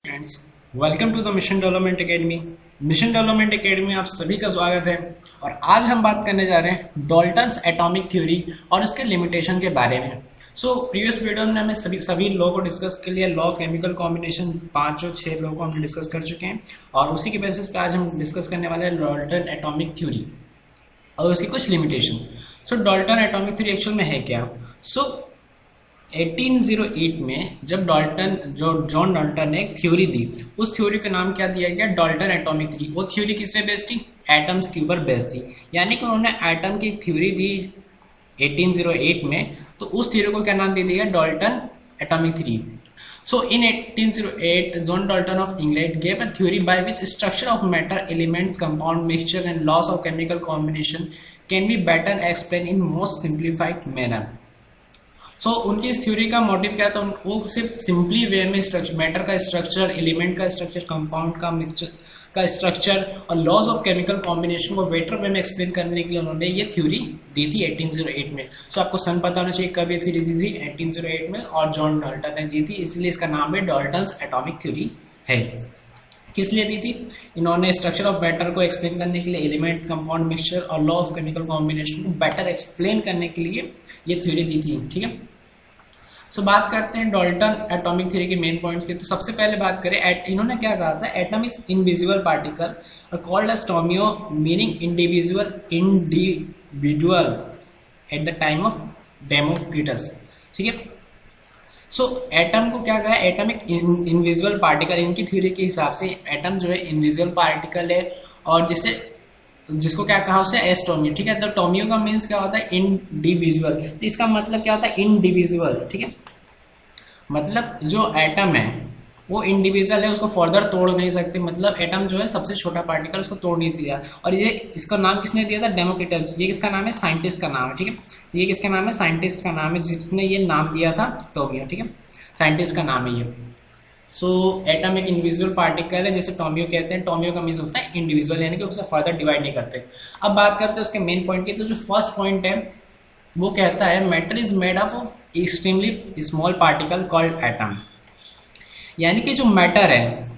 Friends, welcome to the Mission Development Academy. Mission Development Academy में आप सभी का स्वागत है। और आज हम बात करने जा रहे हैं डाल्टन्स एटॉमिक थ्योरी और उसके लिमिटेशन के बारे में। प्रीवियस वीडियो में हमें सभी लॉ को डिस्कस के लिए लॉ केमिकल कॉम्बिनेशन 5 और 6 लॉ को हमने डिस्कस कर चुके हैं और उसी के बेसिस पे आज हम डिस्कस करने वाले हैं डाल्टन एटॉमिक थ्योरी और उसकी कुछ limitation. Dalton atomic theory actual में है क्या? 1808 में जब जॉन डाल्टन ने एक थ्योरी दी, उस थ्योरी का नाम क्या दिया गया? Dalton atomic theory. वो थ्योरी किस पे बेस्ड थी? एटम्स के ऊपर बेस्ड थी। यानी कि उन्होंने एटम की थ्योरी दी 1808 में, तो उस थ्योरी को क्या नाम दे दिया? Dalton atomic theory. In 1808, John Dalton of England gave a theory by which structure of matter, elements, compound, mixture and laws of chemical combination can be better explained in most simplified manner. उनकी इस theory का motive क्या था? वो सिर्फ simply वे में matter का structure, element का स्ट्रक्चर, कंपाउंड का मिक्सचर का स्ट्रक्चर और लॉज ऑफ केमिकल कॉम्बिनेशन को बेटर वे में एक्सप्लेन करने के लिए उन्होंने ये थ्योरी दी थी 1808 में। आपको सन पता होना चाहिए कब ये थ्योरी दी थी? 1808 में, और जॉन डाल्टन ने दी थी, इसलिए इसका नाम है डाल्टन्स एटॉमिक थ्योरी है। किस लिए दी थी? इन्होंने स्ट्रक्चर ऑफ मैटर को एक्सप्लेन करने के लिए, एलिमेंट, कंपाउंड, मिक्सचर और लॉ ऑफ केमिकल कॉम्बिनेशन को बेटर एक्सप्लेन करने के लिए ये थ्योरी दी थी। ठीक है, बात करते हैं डाल्टन एटॉमिक थ्योरी के मेन पॉइंट्स की। तो सबसे पहले बात करें, इन्होंने क्या कहा था? एटम इज इनविजिबल पार्टिकल और कॉल्ड एज टोमियो, meaning individual at the time of Democritus. ठीक है, एटम को क्या कहा? एटम एक इनविजिबल पार्टिकल, इनकी थ्योरी के हिसाब से एटम जो है इनविजिबल पार्टिकल है और जिसको क्या कहा? उसे एस टोमियो। ठीक है, तो टोमियो का मीन्स क्या होता है? इंडिविजुअल। तो इसका मतलब क्या होता है? इंडिविजुअल। ठीक है, मतलब जो एटम है वो इंडिविजुअल है, उसको फर्दर तोड़ नहीं सकते। मतलब एटम जो है सबसे छोटा पार्टिकल, उसको तोड़ नहीं दिया। और ये इसका नाम किसने दिया था? डेमोक्रिटस। ये किसका नाम है? साइंटिस्ट का नाम है। ठीक है, तो ये किसका नाम है? साइंटिस्ट का नाम है, जिसने ये नाम दिया था टोमियो। ठीक है, साइंटिस्ट का नाम है ये। एटम एक इंडिविजुअल पार्टिकल है, जैसे टोमियो कहते हैं। टोमियो का मीन होता है इंडिविजुअल, यानी कि उसे फर्दर डिवाइड नहीं करते। अब बात करते हैं उसके मेन पॉइंट की। तो जो फर्स्ट पॉइंट है वो कहता है matter is made of extremely small particle called atom. यानी कि जो मैटर है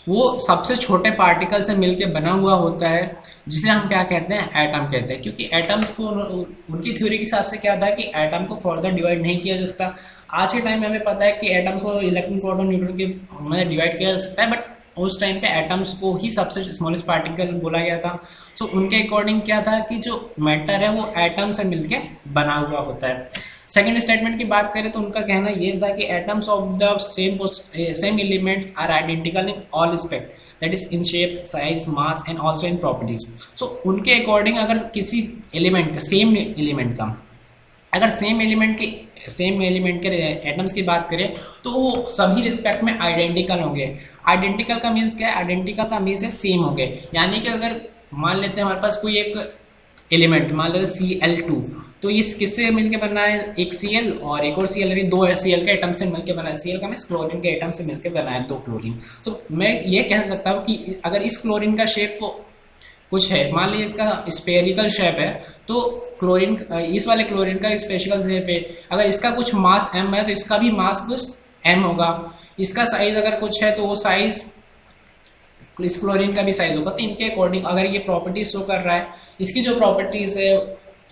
वो सबसे छोटे पार्टिकल से मिलकर बना हुआ होता है, जिसे हम क्या कहते हैं? एटम कहते हैं। क्योंकि एटम को उनकी थ्योरी के हिसाब से क्या था कि एटम को फर्दर डिवाइड नहीं किया जा सकता। आज के टाइम में हमें पता है कि एटम्स को इलेक्ट्रॉन, प्रोटॉन, न्यूट्रॉन के में डिवाइड किया जा सकता है, बट उस टाइम पे एटम्स को ही सबसे स्मॉलेस्ट पार्टिकल बोला गया था। उनके अकॉर्डिंग क्या था कि जो मैटर है वो एटम से मिलकर बना हुआ होता है। सेकेंड स्टेटमेंट की बात करें तो उनका कहना यह था कि atoms of the same elements are identical in all respect, that is in shape, size, mass and also in properties. उनके अकॉर्डिंग अगर किसी एलिमेंट का, सेम एलिमेंट के एटम्स की बात करें तो वो सभी रिस्पेक्ट में आइडेंटिकल होंगे। आइडेंटिकल का मीन्स क्या है? आइडेंटिकल का मीन्स है सेम होंगे। यानी कि अगर मान लेते हैं हमारे पास कोई एक एलिमेंट, मान लेते Cl2, तो ये किससे मिलकर बना है? एक Cl और एक और Cl, यानी दो Cl के एटम से मिलकर बना है। Cl का मीन्स क्लोरीन के एटम से मिलकर बना है, दो क्लोरीन। तो मैं ये कह सकता हूँ कि अगर इस क्लोरीन का शेप को कुछ है, मान लीजिए इसका स्पेरिकल शेप है, तो क्लोरीन, इस वाले क्लोरीन का स्पेरिकल शेप है। अगर इसका कुछ मास m है तो इसका भी मास कुछ m होगा। इसका साइज अगर कुछ है तो वो साइज इस क्लोरीन का भी साइज होगा। तो इनके अकॉर्डिंग अगर ये प्रॉपर्टीज शो कर रहा है, इसकी जो प्रॉपर्टीज है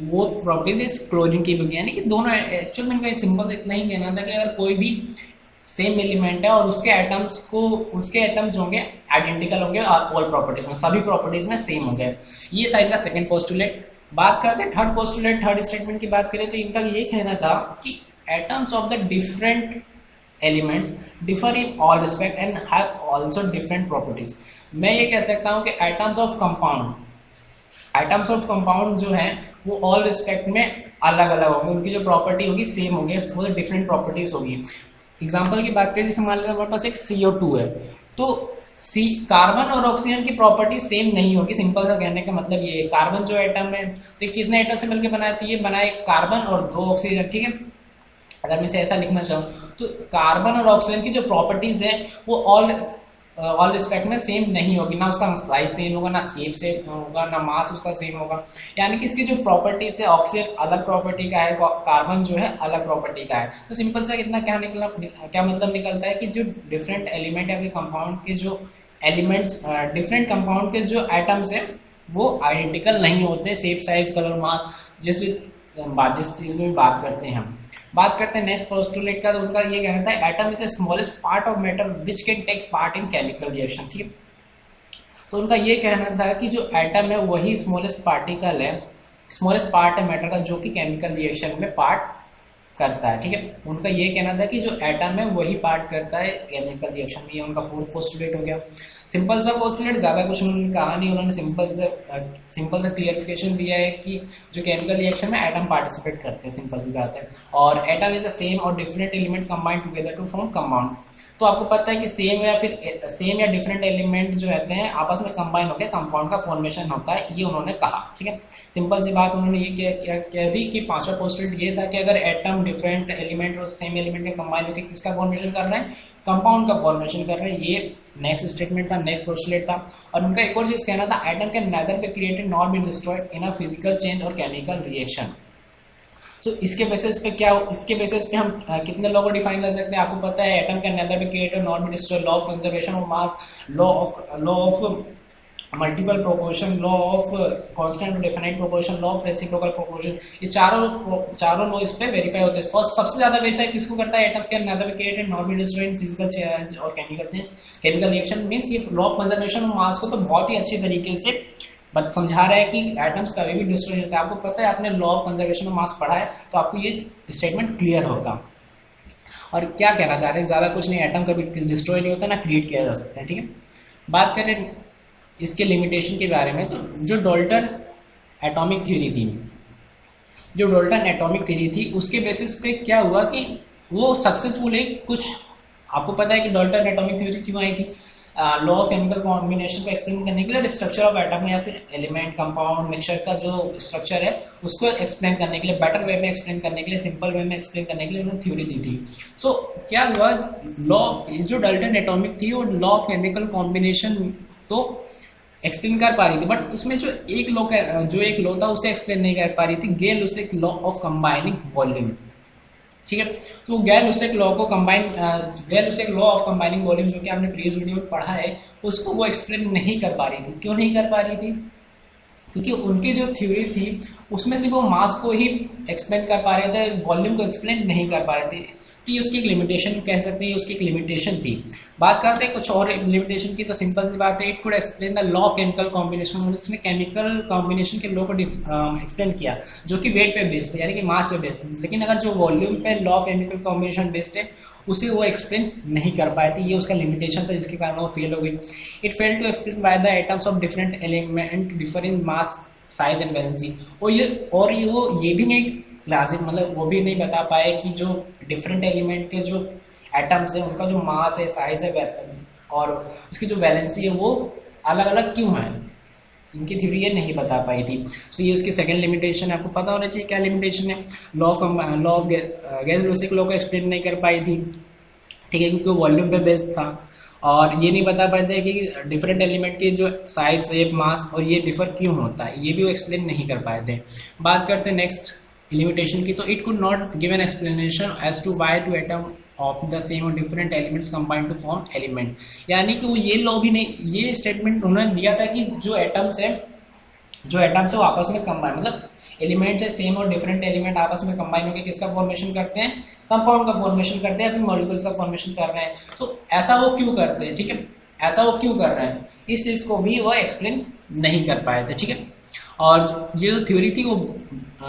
वो प्रॉपर्टीज इस क्लोरीन की होगी। यानी कि दोनों, एक्चुअल में इनका सिंपल इतना ही कहना था कि अगर कोई भी सेम एलिमेंट है और उसके एटम्स होंगे आइडेंटिकल होंगे ऑल प्रॉपर्टीज में, सभी प्रॉपर्टीज में सेम होंगे। ये था इनका सेकंड पोस्टुलेट। बात करते हैं थर्ड पोस्टुलेट, थर्ड स्टेटमेंट की बात करें तो इनका ये कहना था कि atoms of the different elements differ in all respect and have also different properties. मैं ये कह सकता हूँ कि एटम्स ऑफ कंपाउंड जो है वो ऑल रिस्पेक्ट में अलग अलग होंगे, उनकी जो प्रॉपर्टी होगी सेम होगी, वो डिफरेंट प्रॉपर्टीज होगी। एग्जाम्पल की बात करें, जैसे मान लीजिए हमारे पास एक CO2 है, तो कार्बन और ऑक्सीजन की प्रॉपर्टी सेम नहीं होगी। सिंपल सा कहने का मतलब ये है, कार्बन जो एटम है तो कितने एटम से मिलकर बना है? तो ये बना है कार्बन और 2 ऑक्सीजन। ठीक है, अगर मैं इसे ऐसा लिखना चाहूँ तो कार्बन और ऑक्सीजन की जो प्रॉपर्टीज है वो ऑल ऑल रिस्पेक्ट में सेम नहीं होगी, ना उसका साइज सेम होगा, ना शेप सेम होगा, ना मास उसका सेम होगा। यानी कि इसकी जो प्रॉपर्टीज है, ऑक्सीजन अलग प्रॉपर्टी का है, कार्बन जो है अलग प्रॉपर्टी का है। तो सिंपल सा कितना क्या क्या मतलब निकलता है कि जो डिफरेंट एलिमेंट या फिर कंपाउंड के जो एलिमेंट्स, डिफरेंट कंपाउंड के जो एटम्स है वो आइडेंटिकल नहीं होते, शेप साइज कलर मास जिस चीज में बात करते हैं हम। बात करते हैं नेक्स्ट पोस्टुलेट का, तो उनका ये कहना था atom is the smallest part of matter which can take part in chemical reaction. ठीक है, तो उनका ये कहना था कि जो एटम है वही स्मॉलेस्ट पार्टिकल है, स्मॉलेस्ट पार्ट है मैटर का जो कि केमिकल रिएक्शन में पार्ट करता है। ठीक है, उनका ये कहना था कि जो एटम है वही पार्ट करता है केमिकल रिएक्शन में। ये उनका फोर्थ पोस्टुलेट हो गया। सिंपल सा पोस्टुलेट, ज़्यादा कुछ उन्होंने कहा नहीं, उन्होंने सिंपल सा क्लियरिफिकेशन दिया है कि जो केमिकल रिएक्शन में एटम पार्टिसिपेट करते हैं, सिंपल सी बात है। और एटम इज द सेम और different element combined together to form compound. तो आपको पता है कि सेम या डिफरेंट एलिमेंट जो रहते हैं आपस में कंबाइन होकर कंपाउंड का फॉर्मेशन होता है, ये उन्होंने कहा। ठीक है, सिंपल सी बात उन्होंने ये कह दी कि पांचवा पोस्टुलेट ये था कि अगर एटम डिफरेंट एलिमेंट और सेम एलिमेंट के कंबाइन होकर किसका फॉर्मेशन कर रहे हैं, कंपाउंड का फॉर्मेशन कर रहे हैं। ये नेक्स्ट स्टेटमेंट था, नेक्स्ट पोस्टुलेट था। और उनका एक और चीज कहना था atom can neither be created not be destroyed in a physical change और केमिकल रिएक्शन। तो इसके बेसिस पे इसके बेसिस पे हम कितने लॉ को डिफाइन कर सकते हैं। आपको पता है atom can neither be created not be destroyed, law of conservation of mass, law of multiple proportion, law of constant और definite proportion, law of reciprocal proportion. ये चारों लॉ इस पे वेरीफाई होते हैं। फर्स्ट सबसे ज्यादा वेरीफाई किसको करता है, atoms can neither be created not be destroyed in physical change और केमिकल रिएक्शन। मींस ये लॉ ऑफ कंजर्वेशन ऑफ मास को तो बहुत ही अच्छी तरीके से समझा रहा है कि एटम्स कभी भी डिस्ट्रॉय नहीं होते। आपको पता है, आपने लॉ ऑफ कंजर्वेशन ऑफ मास पढ़ा है, तो आपको ये स्टेटमेंट क्लियर होगा। और क्या कहना चाह रहे हैं, ज्यादा कुछ नहीं, एटम कभी डिस्ट्रॉय नहीं होता, ना क्रिएट किया जा सकता है। ठीक है, बात करें इसके लिमिटेशन के बारे में, तो जो डाल्टन एटॉमिक थ्योरी थी उसके बेसिस पे क्या हुआ कि वो सक्सेसफुल है। कुछ आपको पता है कि डाल्टन एटॉमिक थ्योरी क्यों आई थी, लॉ ऑफ केमिकल कॉम्बिनेशन को एक्सप्लेन करने के लिए, स्ट्रक्चर ऑफ एटम या फिर एलिमेंट कंपाउंड मिक्सचर का जो स्ट्रक्चर है उसको एक्सप्लेन करने के लिए, बेटर वे में एक्सप्लेन करने के लिए, सिंपल वे में एक्सप्लेन करने के लिए उन्होंने थ्योरी दी थी। सो क्या हुआ, लॉ जो डाल्टन एटॉमिक थी वो लॉ ऑफ केमिकल कॉम्बिनेशन तो एक्सप्लेन कर पा रही थी, बट उसमें जो एक लॉ था उसे एक्सप्लेन नहीं कर पा रही थी, गेल उसे लॉ ऑफ कंबाइनिंग वॉल्यूम। ठीक है, तो गेल उसे लॉ ऑफ कंबाइनिंग वॉल्यूम जो कि आपने प्रीवियस वीडियो में पढ़ा है, उसको वो एक्सप्लेन नहीं कर पा रही थी। क्यों नहीं कर पा रही थी, क्योंकि उनकी जो थ्योरी थी उसमें से वो मास को ही एक्सप्लेन कर पा रहे थे, वॉल्यूम को एक्सप्लेन नहीं कर पा रहे थे। तो ये उसकी एक लिमिटेशन कह सकते हैं, उसकी एक लिमिटेशन थी। बात करते हैं कुछ और लिमिटेशन की, तो सिंपल सी बात है, it could explain the law of chemical combination. उसने केमिकल कॉम्बिनेशन के लॉ को एक्सप्लेन किया जो कि वेट पे बेस्ड है, यानी कि मास पे बेस्ड है। लेकिन अगर जो वॉल्यूम पे law of chemical combination based है उसे वो एक्सप्लेन नहीं कर पाए थे, ये उसका लिमिटेशन था जिसके कारण वो फेल हो गई। It fail to explain by the atoms of different element differ in mass size and valency. और ये भी नहीं क्लासिक, मतलब वो भी नहीं बता पाए कि जो डिफरेंट एलिमेंट के जो एटम्स है उनका जो मास है, साइज है और उसकी जो वैलेंसी है वो अलग अलग क्यों है, इनकी थ्योरी ये नहीं बता पाई थी। सो ये उसकी सेकंड लिमिटेशन है। आपको पता होना चाहिए क्या लिमिटेशन है, लॉ ऑफ गैस लॉ को एक्सप्लेन नहीं कर पाई थी। ठीक है, क्योंकि वॉल्यूम पे बेस्ड था और ये नहीं बता पाए थे कि डिफरेंट एलिमेंट के जो साइज शेप मास और ये डिफर क्यों होता है, ये भी वो एक्सप्लेन नहीं कर पाए थे। बात करते हैं नेक्स्ट लिमिटेशन की, तो it could not give an explanation as to why two atom of the same और different elements combined to form element. यानी कि वो ये लॉ भी नहीं, ये स्टेटमेंट उन्होंने दिया था कि जो एटम्स है वो आपस में कंबाइन, मतलब एलिमेंट्स है सेम और डिफरेंट एलिमेंट आपस में कंबाइन होकर किसका फॉर्मेशन करते हैं, कंपाउंड का फॉर्मेशन करते हैं, फिर मॉलिक्यूल्स का फॉर्मेशन कर रहे हैं। तो ऐसा वो क्यों करते हैं, ठीक है, ऐसा वो क्यों कर रहे हैं, इस चीज को भी वो एक्सप्लेन नहीं कर पाए थे। ठीक है, और ये जो थ्योरी थी वो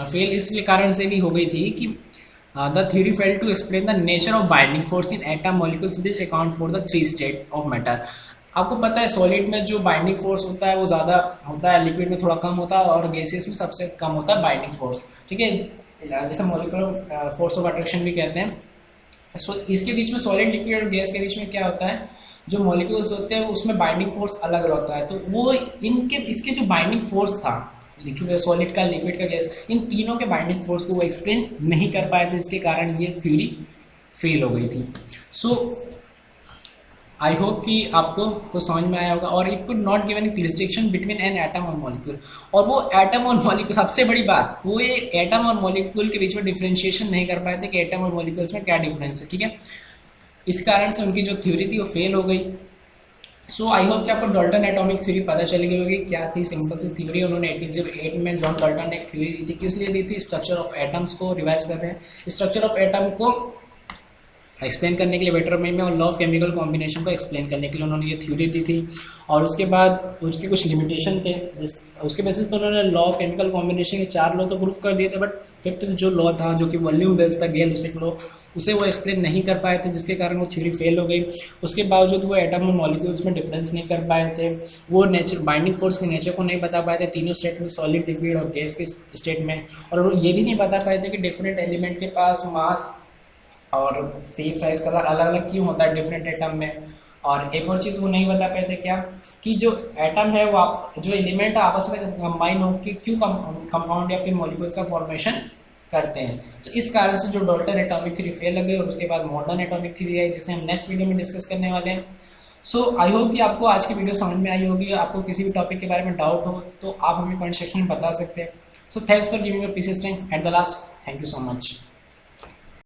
फेल इसलिए कारण से भी हो गई थी कि the theory fail to explain the nature of binding force in atom molecules which account for the 3 state of matter. आपको पता है सॉलिड में जो बाइंडिंग फोर्स होता है वो ज़्यादा होता है, लिक्विड में थोड़ा कम होता है और गैसेस में सबसे कम होता है बाइंडिंग फोर्स। ठीक है, जैसे मॉलिक्यूलर फोर्स ऑफ अट्रैक्शन भी कहते हैं। सो इसके बीच में सॉलिड लिक्विड और गैस के बीच में क्या होता है, जो मॉलिक्यूल्स होते हैं उसमें बाइंडिंग फोर्स अलग रहता है। तो वो इसके जो बाइंडिंग फोर्स था लिक्विड सॉलिड का, लिक्विड का, गैस, इन तीनों के बाइंडिंग फोर्स को वो एक्सप्लेन नहीं कर पाए थे, इसके कारण ये थ्योरी फेल हो गई थी। सो आई होप कि आपको कुछ समझ में आया होगा। और it could not given A distinction between an atom और मॉलिक्यूल। और वो एटम और मॉलिक्यूल, सबसे बड़ी बात वो ये एटम और मॉलिक्यूल के बीच में डिफरेंशिएशन नहीं कर पाए थे कि एटम और मॉलिक्यूल्स में क्या डिफरेंस है, ठीक है। इस कारण से उनकी जो थ्योरी थी वो फेल हो गई। सो आई होप कि आपको डाल्टन एटॉमिक थ्योरी पता चली गई होगी क्या थी। सिंपल सी थ्योरी उन्होंने 1808 में जॉन डाल्टन ने एक थ्योरी दी थी। किस लिए दी थी? स्ट्रक्चर ऑफ एटम्स को रिवाइज कर रहे हैं, स्ट्रक्चर ऑफ एटम को एक्सप्लेन करने के लिए बेटर वे में, और लॉ ऑफ केमिकल कॉम्बिनेशन को एक्सप्लेन करने के लिए उन्होंने ये थ्योरी दी थी। और उसके बाद उसके कुछ लिमिटेशन थे, उसके बेसिस पर उन्होंने लॉ ऑफ केमिकल कॉम्बिनेशन के 4 लॉ तो प्रूफ कर दिए थे, बट फिफ्थ जो लॉ था जो कि वॉल्यूम वेल्स था, गेल उसिक लॉ, उसे वो एक्सप्लेन नहीं कर पाए थे, जिसके कारण वो थ्योरी फेल हो गई। उसके बावजूद वो एटम और मॉलिक्यूल्स में डिफरेंस नहीं कर पाए थे, वो नेचर बाइंडिंग फोर्स के नेचर को नहीं बता पाए थे तीनों स्टेट में, सॉलिड, लिक्विड और गैस के स्टेट में। और वो ये भी नहीं बता पाए थे कि डिफरेंट एलिमेंट के पास मास और शेप, साइज, कलर अलग अलग क्यों होता है डिफरेंट एटम में। और एक और चीज़ वो नहीं बता पाए थे क्या, कि जो एटम है वो जो एलिमेंट आपस में कंबाइन होकर क्यों कंपाउंड या फिर मॉलिक्यूल्स का फॉर्मेशन करते हैं। तो इस कारण से जो डाल्टन एटॉमिक थ्योरी फेल लग गई, और उसके बाद मॉडर्न एटॉमिक थ्योरी है जिसे हम नेक्स्ट वीडियो में डिस्कस करने वाले हैं। सो आई होप कि आपको आज की वीडियो समझ में आई होगी। आपको किसी भी टॉपिक के बारे में डाउट हो तो आप हमें कमेंट सेक्शन में बता सकते हैं। So thanks for giving your precious time. At the last, thank you so much.